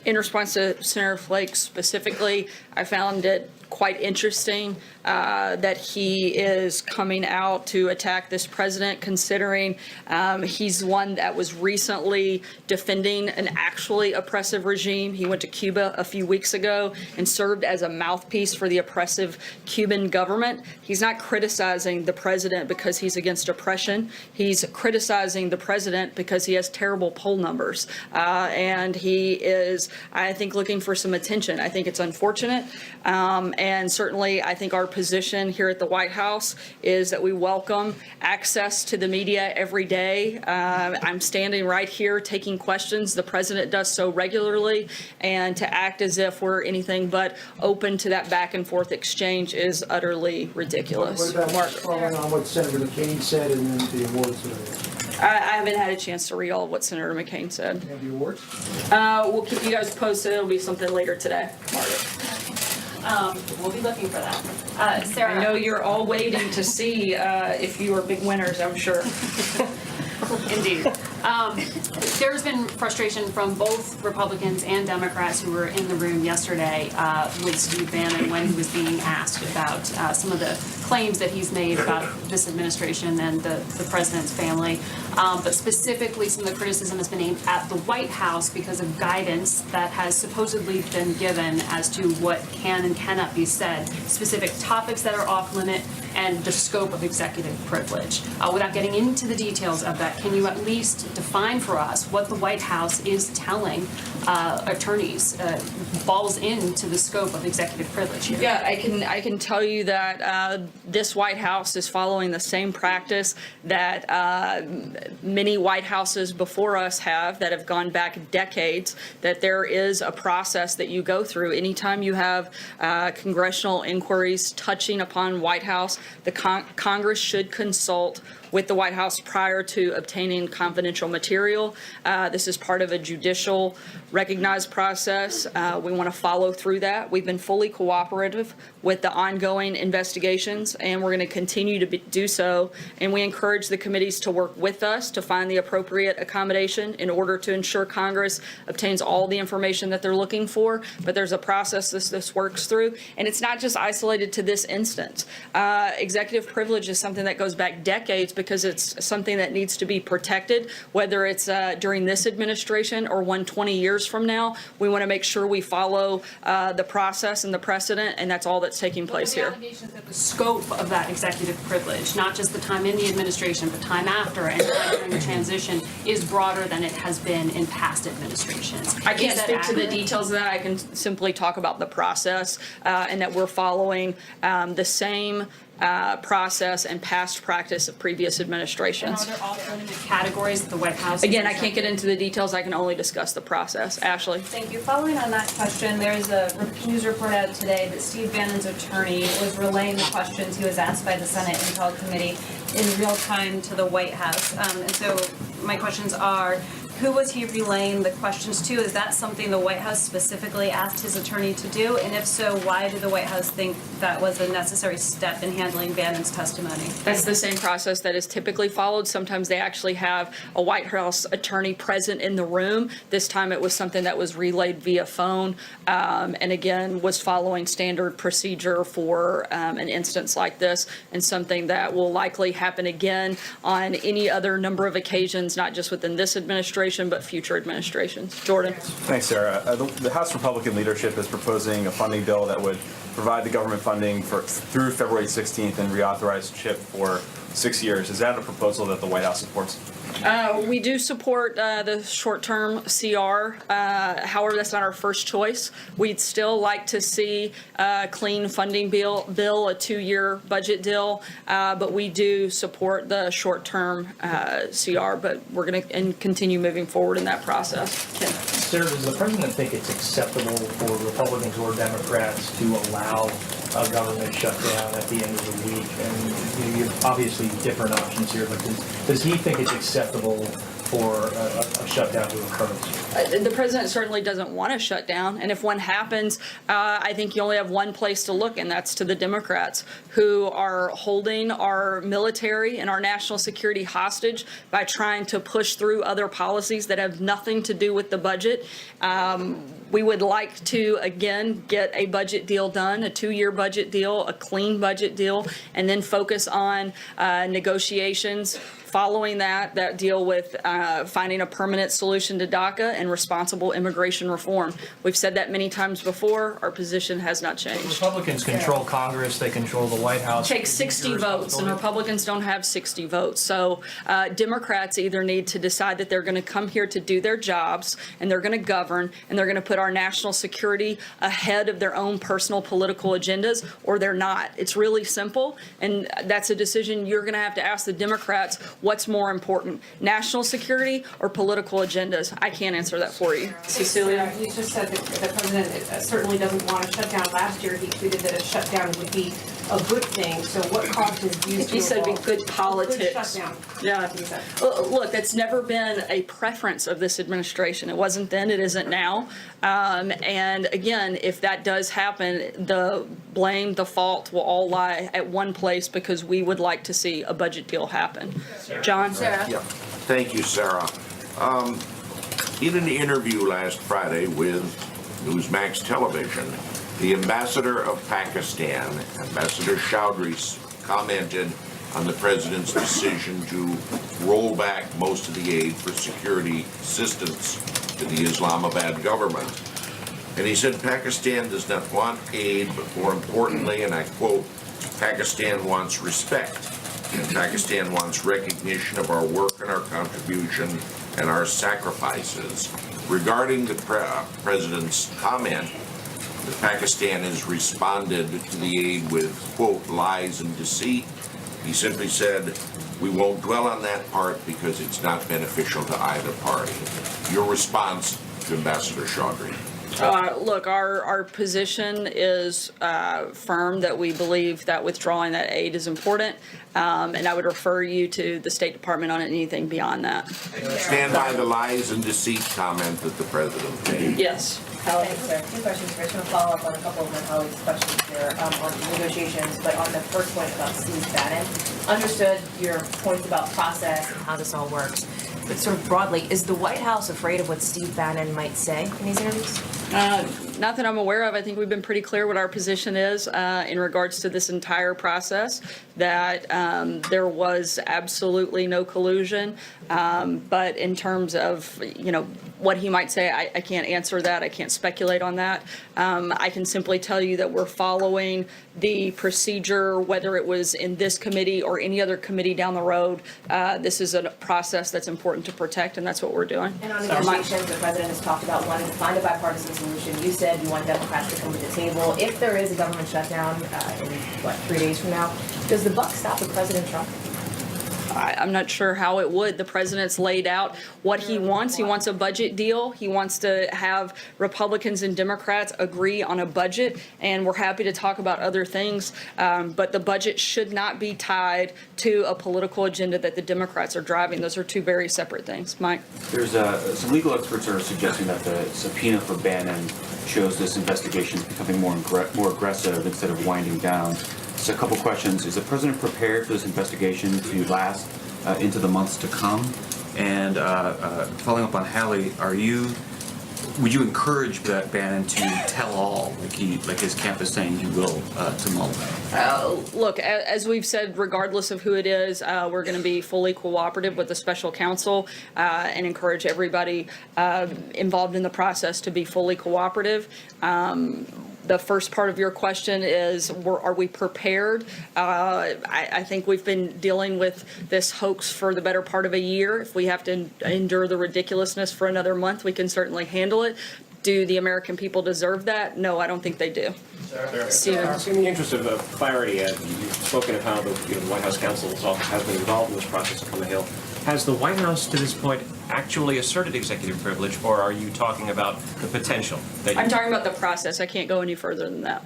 I: In response to Senator Flake specifically, I found it quite interesting that he is coming out to attack this president, considering he's one that was recently defending an actually oppressive regime. He went to Cuba a few weeks ago and served as a mouthpiece for the oppressive Cuban government. He's not criticizing the president because he's against oppression. He's criticizing the president because he has terrible poll numbers. And he is, I think, looking for some attention. I think it's unfortunate. And certainly, I think our position here at the White House is that we welcome access to the media every day. I'm standing right here taking questions. The president does so regularly, and to act as if we're anything but open to that back and forth exchange is utterly ridiculous.
P: What about following on what Senator McCain said and then the awards today?
I: I haven't had a chance to read all of what Senator McCain said.
P: And the awards?
I: We'll keep you guys posted. It'll be something later today. Margaret.
N: We'll be looking for that. Sarah.
I: I know you're all waiting to see if you are big winners, I'm sure.
N: Indeed. There's been frustration from both Republicans and Democrats who were in the room yesterday with Steve Bannon when he was being asked about some of the claims that he's made about this administration and the president's family. But specifically, some of the criticism has been aimed at the White House because of guidance that has supposedly been given as to what can and cannot be said, specific topics that are off limit, and the scope of executive privilege. Without getting into the details of that, can you at least define for us what the White House is telling attorneys falls into the scope of executive privilege here?
I: Yeah, I can tell you that this White House is following the same practice that many White Houses before us have that have gone back decades, that there is a process that you go through. Anytime you have congressional inquiries touching upon White House, the Congress should consult with the White House prior to obtaining confidential material. This is part of a judicial recognized process. We want to follow through that. We've been fully cooperative with the ongoing investigations, and we're going to continue to do so. And we encourage the committees to work with us to find the appropriate accommodation in order to ensure Congress obtains all the information that they're looking for. But there's a process this works through, and it's not just isolated to this instance. Executive privilege is something that goes back decades because it's something that needs to be protected, whether it's during this administration or 120 years from now. We want to make sure we follow the process and the precedent, and that's all that's taking place here.
N: Allegations that the scope of that executive privilege, not just the time in the administration, but time after and time during the transition, is broader than it has been in past administrations.
I: I can't speak to the details of that. I can simply talk about the process and that we're following the same process and past practice of previous administrations.
N: And are there alternate categories that the White House?
I: Again, I can't get into the details. I can only discuss the process. Ashley.
N: Thank you. Following on that question, there's a news report out today that Steve Bannon's attorney was relaying the questions he was asked by the Senate Intel Committee in real time to the White House. And so my questions are, who was he relaying the questions to? Is that something the White House specifically asked his attorney to do? And if so, why did the White House think that was a necessary step in handling Bannon's testimony?
I: That's the same process that is typically followed. Sometimes they actually have a White House attorney present in the room. This time it was something that was relayed via phone, and again, was following standard procedure for an instance like this, and something that will likely happen again on any other number of occasions, not just within this administration, but future administrations. Jordan.
K: Thanks, Sarah. The House Republican leadership is proposing a funding bill that would provide the government funding through February 16th and reauthorize CHIP for 6 years. Is that a proposal that the White House supports?
I: We do support the short-term CR. However, that's not our first choice. We'd still like to see a clean funding bill, a 2-year budget deal, but we do support the short-term CR, but we're going to continue moving forward in that process.
Q: Sarah, does the president think it's acceptable for Republicans or Democrats to allow a government shutdown at the end of the week? And you have obviously different options here, but does he think it's acceptable for a shutdown to occur?
I: The president certainly doesn't want to shut down. And if one happens, I think you only have one place to look, and that's to the Democrats, who are holding our military and our national security hostage by trying to push through other policies that have nothing to do with the budget. We would like to, again, get a budget deal done, a 2-year budget deal, a clean budget deal, and then focus on negotiations following that deal with finding a permanent solution to DACA and responsible immigration reform. We've said that many times before. Our position has not changed.
Q: Republicans control Congress. They control the White House.
I: Take 60 votes, and Republicans don't have 60 votes. So Democrats either need to decide that they're going to come here to do their jobs, and they're going to govern, and they're going to put our national security ahead of their own personal political agendas, or they're not. It's really simple, and that's a decision you're going to have to ask the Democrats. What's more important, national security or political agendas? I can't answer that for you. Cecilia?
N: You just said that the president certainly doesn't want a shutdown. Last year, he tweeted that a shutdown would be a good thing. So what caused his views to
I: He said it'd be good politics.
N: Good shutdown.
I: Yeah.
N: That's what he said.
I: Look, that's never been a preference of this administration. It wasn't then, it isn't now. And again, if that does happen, the blame, the fault will all lie at one place, because we would like to see a budget deal happen. John?
N: Sarah?
M: Yeah. Thank you, Sarah. In an interview last Friday with Newsmax Television, the ambassador of Pakistan, Ambassador Chowdhury, commented on the president's decision to roll back most of the aid for security assistance to the Islamabad government. And he said Pakistan does not want aid, but more importantly, and I quote, Pakistan wants respect. And Pakistan wants recognition of our work and our contribution and our sacrifices. Regarding the president's comment, that Pakistan has responded to the aid with, quote, lies and deceit, he simply said, we won't dwell on that part because it's not beneficial to either party. Your response to Ambassador Chowdhury?
I: Look, our position is firm that we believe that withdrawing that aid is important, and I would refer you to the State Department on anything beyond that.
M: Stand by the lies and deceit comment that the president made.
I: Yes.
N: Thanks, sir. 2 questions. First, I want to follow up on a couple of my colleagues' questions here on negotiations, but on the first point about Steve Bannon. Understood your points about process and how this all works, but sort of broadly, is the White House afraid of what Steve Bannon might say in these interviews?
I: Not that I'm aware of. I think we've been pretty clear what our position is in regards to this entire process, that there was absolutely no collusion. But in terms of, what he might say, I can't answer that. I can't speculate on that. I can simply tell you that we're following the procedure, whether it was in this committee or any other committee down the road. This is a process that's important to protect, and that's what we're doing.
N: And on negotiations, the president has talked about wanting to find a bipartisan solution. You said you want Democrats to come to the table. If there is a government shutdown in, 3 days from now, does the buck stop with President Trump?
I: I'm not sure how it would. The president's laid out what he wants. He wants a budget deal. He wants to have Republicans and Democrats agree on a budget, and we're happy to talk about other things. But the budget should not be tied to a political agenda that the Democrats are driving. Those are two very separate things. Mike?
R: There's some legal experts are suggesting that the subpoena for Bannon shows this investigation is becoming more aggressive instead of winding down. So a couple questions. Is the president prepared for this investigation to last into the months to come? And following up on Hallie, would you encourage Bannon to tell all, like his camp is saying he will, to Mueller?
I: Look, as we've said, regardless of who it is, we're going to be fully cooperative with the special counsel and encourage everybody involved in the process to be fully cooperative. The first part of your question is, are we prepared? I think we've been dealing with this hoax for the better part of a year. If we have to endure the ridiculous's for another month, we can certainly handle it. Do the American people deserve that? No, I don't think they do. Stephen.
S: In the interest of clarity, you've spoken of how the White House counsel's office has been involved in this process on the Hill. Has the White House, to this point, actually asserted executive privilege, or are you talking about the potential?
I: I'm talking about the process. I can't go any further than that.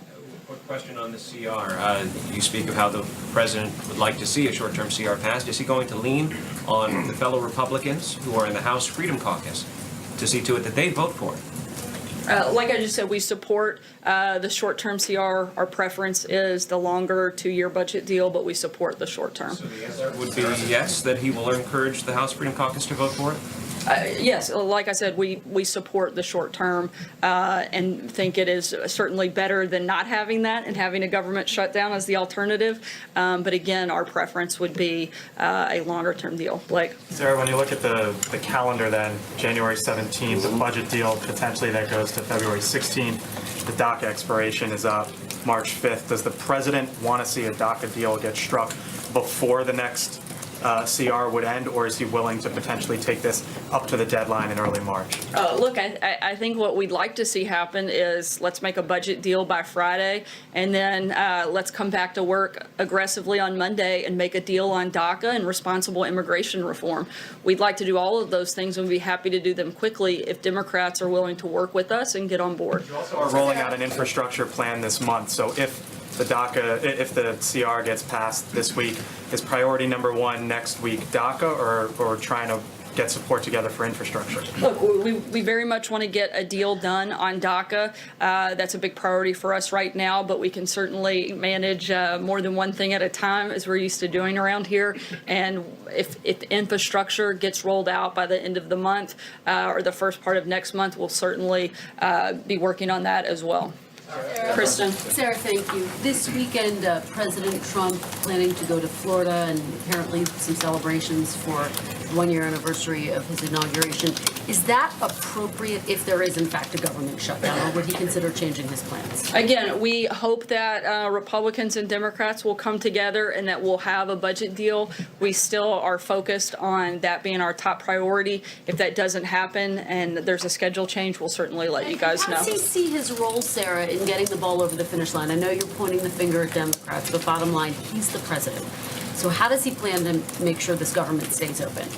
S: Quick question on the CR. You speak of how the president would like to see a short-term CR passed. Is he going to lean on the fellow Republicans who are in the House Freedom Caucus to see to it that they vote for it?
I: Like I just said, we support the short-term CR. Our preference is the longer 2-year budget deal, but we support the short-term.
S: So the answer would be yes, that he will encourage the House Freedom Caucus to vote for it?
I: Yes, like I said, we support the short term and think it is certainly better than not having that and having a government shutdown as the alternative. But again, our preference would be a longer term deal. Blake?
T: Sarah, when you look at the calendar then, January 17th, the budget deal potentially that goes to February 16th, the DACA expiration is up March 5th. Does the president want to see a DACA deal get struck before the next CR would end, or is he willing to potentially take this up to the deadline in early March?
I: Look, I think what we'd like to see happen is let's make a budget deal by Friday, and then let's come back to work aggressively on Monday and make a deal on DACA and responsible immigration reform. We'd like to do all of those things, and we'd be happy to do them quickly if Democrats are willing to work with us and get on board.
T: You also are rolling out an infrastructure plan this month, so if the CR gets passed this week, is priority number one next week DACA or trying to get support together for infrastructure?
I: Look, we very much want to get a deal done on DACA. That's a big priority for us right now, but we can certainly manage more than one thing at a time, as we're used to doing around here. And if infrastructure gets rolled out by the end of the month or the first part of next month, we'll certainly be working on that as well. Kristen.
U: Sarah, thank you. This weekend, President Trump planning to go to Florida and apparently some celebrations for the 1-year anniversary of his inauguration. Is that appropriate if there is, in fact, a government shutdown, or would he consider changing his plans?
I: Again, we hope that Republicans and Democrats will come together and that we'll have a budget deal. We still are focused on that being our top priority. If that doesn't happen and there's a schedule change, we'll certainly let you guys know.
U: How does he see his role, Sarah, in getting the ball over the finish line? I know you're pointing the finger at Democrats, but bottom line, he's the president. So how does he plan to make sure this government stays open?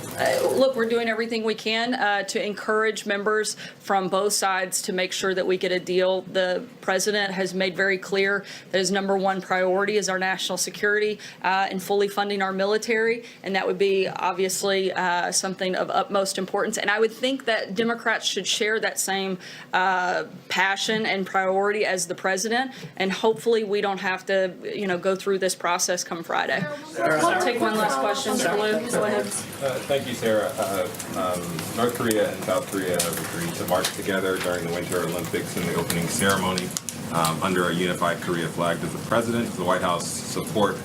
I: Look, we're doing everything we can to encourage members from both sides to make sure that we get a deal. The president has made very clear that his number one priority is our national security and fully funding our military, and that would be obviously something of utmost importance. And I would think that Democrats should share that same passion and priority as the president, and hopefully we don't have to, go through this process come Friday. We'll take one last question. Blue, go ahead.
V: Thank you, Sarah. North Korea and South Korea have agreed to march together during the Winter Olympics in the opening ceremony under a unified Korea flag. Does the President, the White House, support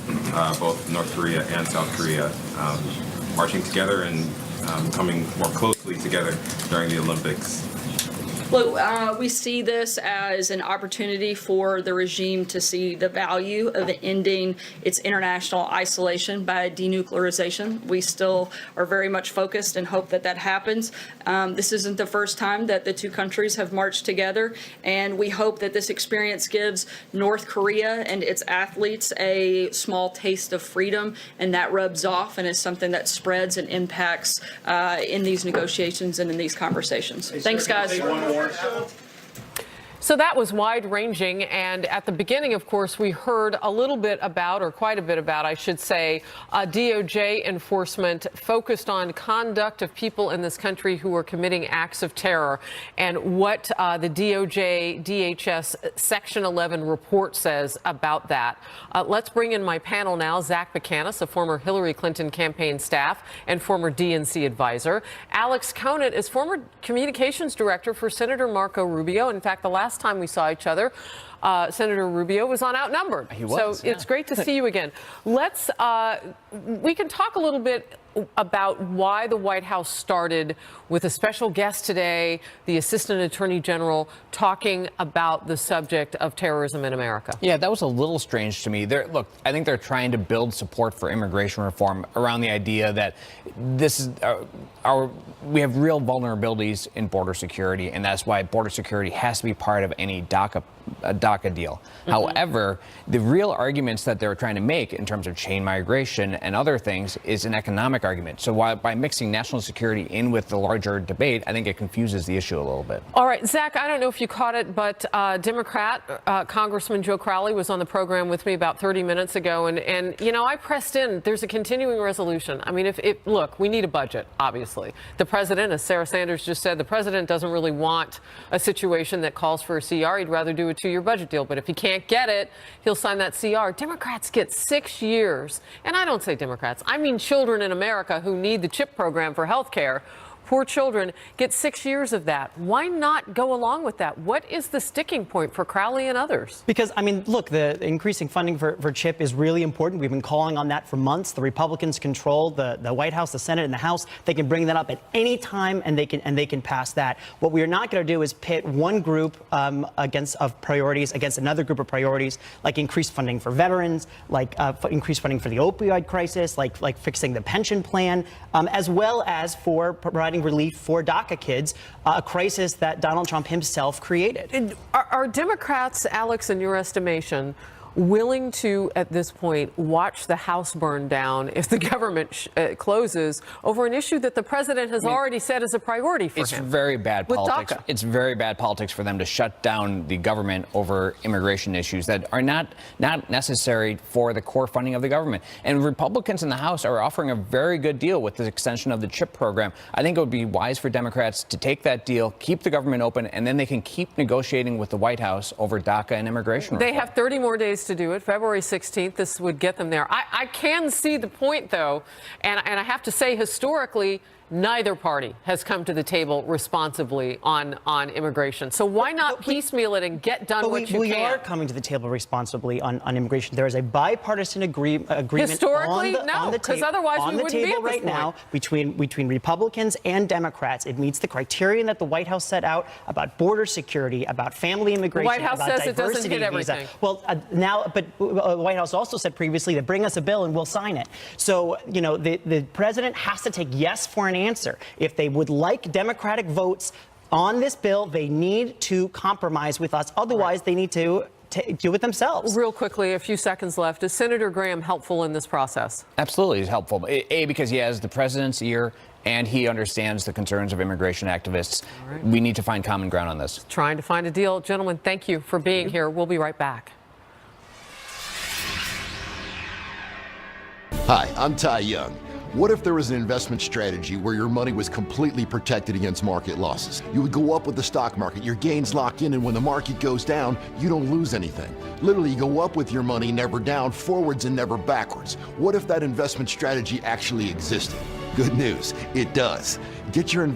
V: both North Korea and South Korea marching together and coming more closely together during the Olympics?
I: Look, we see this as an opportunity for the regime to see the value of ending its international isolation by denuclearization. We still are very much focused and hope that that happens. This isn't the first time that the two countries have marched together, and we hope that this experience gives North Korea and its athletes a small taste of freedom, and that rubs off and is something that spreads and impacts in these negotiations and in these conversations. Thanks, guys.
A: So that was wide-ranging, and at the beginning, of course, we heard a little bit about, or quite a bit about, I should say, DOJ enforcement focused on conduct of people in this country who are committing acts of terror, and what the DOJ DHS Section 11 report says about that. Let's bring in my panel now. Zach Buchanan, a former Hillary Clinton campaign staff and former DNC advisor. Alex Conant is former communications director for Senator Marco Rubio. In fact, the last time we saw each other, Senator Rubio was on Outnumbered.
W: He was,
A: so it's great to see you again. Let's we can talk a little bit about why the White House started with a special guest today, the Assistant Attorney General, talking about the subject of terrorism in America.
W: Yeah, that was a little strange to me. Look, I think they're trying to build support for immigration reform around the idea that this is we have real vulnerabilities in border security, and that's why border security has to be part of any DACA DACA deal. However, the real arguments that they're trying to make in terms of chain migration and other things is an economic argument. So while by mixing national security in with the larger debate, I think it confuses the issue a little bit.
A: All right, Zach, I don't know if you caught it, but Democrat Congressman Joe Crowley was on the program with me about 30 minutes ago, and you know, I pressed in. There's a continuing resolution. I mean, look, we need a budget, obviously. The president, as Sarah Sanders just said, the president doesn't really want a situation that calls for a CR. He'd rather do a 2-year budget deal, but if he can't get it, he'll sign that CR. Democrats get 6 years, and I don't say Democrats, I mean children in America who need the CHIP program for health care. Poor children get 6 years of that. Why not go along with that? What is the sticking point for Crowley and others?
B: Because, I mean, look, the increasing funding for CHIP is really important. We've been calling on that for months. The Republicans control the White House, the Senate, and the House. They can bring that up at any time, and they can pass that. What we are not going to do is pit one group of priorities against another group of priorities, like increased funding for veterans, like increased funding for the opioid crisis, like fixing the pension plan, as well as for providing relief for DACA kids, a crisis that Donald Trump himself created.
A: Are Democrats, Alex, in your estimation, willing to, at this point, watch the house burn down if the government closes over an issue that the president has already said is a priority for him?
W: It's very bad
A: with
W: politics.
A: DACA.
W: It's very bad politics for them to shut down the government over immigration issues that are not necessary for the core funding of the government. And Republicans in the House are offering a very good deal with the extension of the CHIP program. I think it would be wise for Democrats to take that deal, keep the government open, and then they can keep negotiating with the White House over DACA and immigration reform.
A: They have 30 more days to do it. February 16th, this would get them there. I can see the point, though, and I have to say, historically, neither party has come to the table responsibly on immigration. So why not piecemeal it and get done what you can?
B: We are coming to the table responsibly on immigration. There is a bipartisan agreement
A: historically, no, because otherwise we wouldn't be at this
B: right
A: point.
B: now between Republicans and Democrats. It meets the criterion that the White House set out about border security, about family immigration,
A: The White House
B: about
A: says it doesn't hit
B: diversity visa.
A: everything.
B: Well, but the White House also said previously to bring us a bill and we'll sign it. So, you know, the president has to take yes for an answer. If they would like Democratic votes on this bill, they need to compromise with us. Otherwise, they need to deal with themselves.
A: Real quickly, a few seconds left. Is Senator Graham helpful in this process?
W: Absolutely, he's helpful. A, because he has the president's ear and he understands the concerns of immigration activists. Right. We need to find common ground on this.
A: Trying to find a deal. Gentlemen, thank you for being here. We'll be right back.
E: Hi, I'm Ty Young. What if there was an investment strategy where your money was completely protected against market losses? You would go up with the stock market, your gains lock in, and when the market goes down, you don't lose anything. Literally, you go up with your money, never down, forwards and never backwards. What if that investment strategy actually existed? Good news, it does. Get your investment